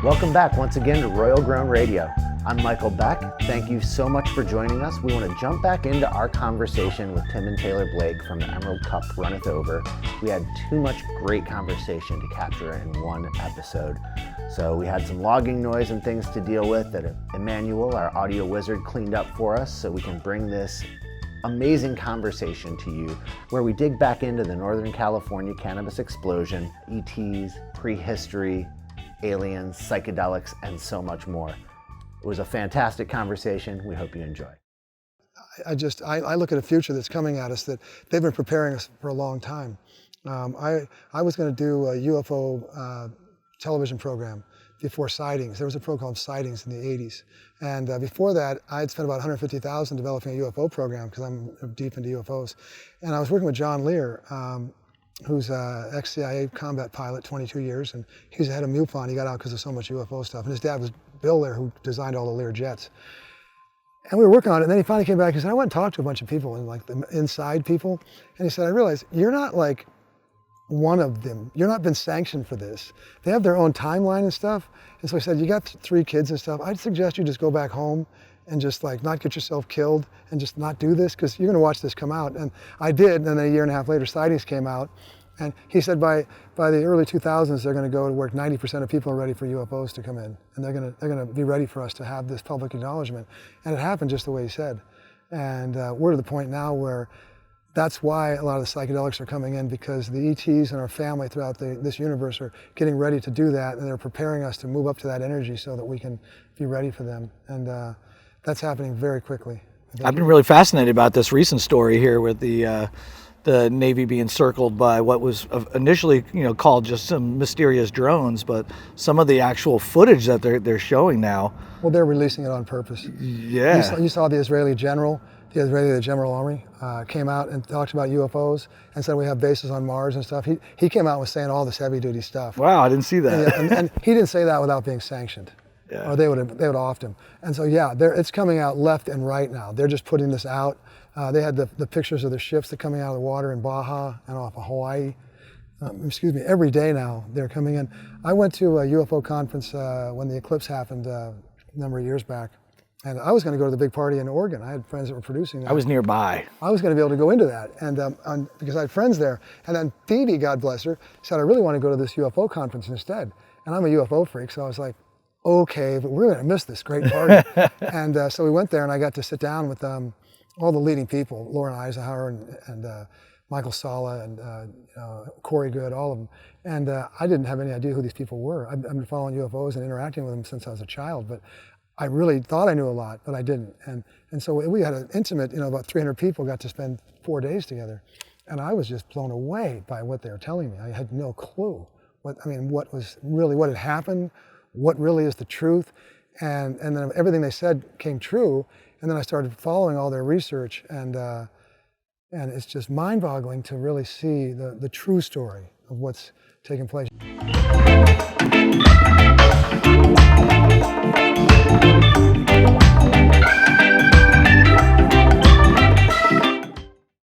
Welcome back once again to Royal Grown Radio. I'm Michael Beck. Thank you so much for joining us. We want to jump back into our conversation with Tim and Taylor Blake from the Emerald Cup Runneth Over. We had too much great conversation to capture in one episode. So we had some logging noise and things to deal with that Emmanuel, our audio wizard, cleaned up for us so we can bring this amazing conversation to you where we dig back into the Northern California Cannabis explosion, ETs, prehistory, aliens, psychedelics, and so much more. It was a fantastic conversation. We hope you enjoy. I look at a future that's coming at us that they've been preparing us for a long time. I was going to do a UFO television program before Sightings. There was a program called Sightings in the 80s. And before that, I had spent about $150,000 developing a UFO program because I'm deep into UFOs. And I was working with John Lear, who's an ex-CIA combat pilot, 22 years, and he was the head of MUFON. He got out because of so much UFO stuff. And his dad was Bill Lear, who designed all the Lear jets. And we were working on it, and then he finally came back and said, I went and talked to a bunch of people, and like the inside people, and he said, I realized you're not like one of them. You're not been sanctioned for this. They have their own timeline and stuff. And so he said, you got 3 kids and stuff. I'd suggest you just go back home and just like not get yourself killed and just not do this because you're gonna watch this come out. And I did, and then a year and a half later, Sightings came out. And he said by the early 2000s, they're gonna go to where 90% of people are ready for UFOs to come in. And they're gonna be ready for us to have this public acknowledgement. And it happened just the way he said. And we're to the point now where that's why a lot of the psychedelics are coming in, because the ETs and our family throughout this universe are getting ready to do that, and they're preparing us to move up to that energy so that we can be ready for them. And that's happening very quickly. I've been really fascinated about this recent story here with the Navy being circled by what was initially, called just some mysterious drones, but some of the actual footage that they're showing now. Well, they're releasing it on purpose. Yeah. You saw the Israeli general. The General Army came out and talked about UFOs and said we have bases on Mars and stuff. He came out and was saying all this heavy duty stuff. Wow, I didn't see that. And he didn't say that without being sanctioned. Yeah. Or they would have offed him. And so yeah, it's coming out left and right now. They're just putting this out. They had the pictures of the ships that are coming out of the water in Baja and off of Hawaii. Every day now they're coming in. I went to a UFO conference when the eclipse happened a number of years back. And I was going to go to the big party in Oregon. I had friends that were producing that. I was nearby. I was going to be able to go into that, and because I had friends there. And then Phoebe, God bless her, said, I really want to go to this UFO conference instead. And I'm a UFO freak, so I was like, okay, but we're going to miss this great party. And so we went there, and I got to sit down with all the leading people, Lauren Eisenhower and Michael Sala and Corey Good, all of them. And I didn't have any idea who these people were. I've been following UFOs and interacting with them since I was a child, but I really thought I knew a lot, but I didn't. And so we had an intimate, about 300 people got to spend 4 days together. And I was just blown away by what they were telling me. I had no clue what had happened, what really is the truth. And then everything they said came true. And then I started following all their research, and it's just mind-boggling to really see the true story of what's taking place.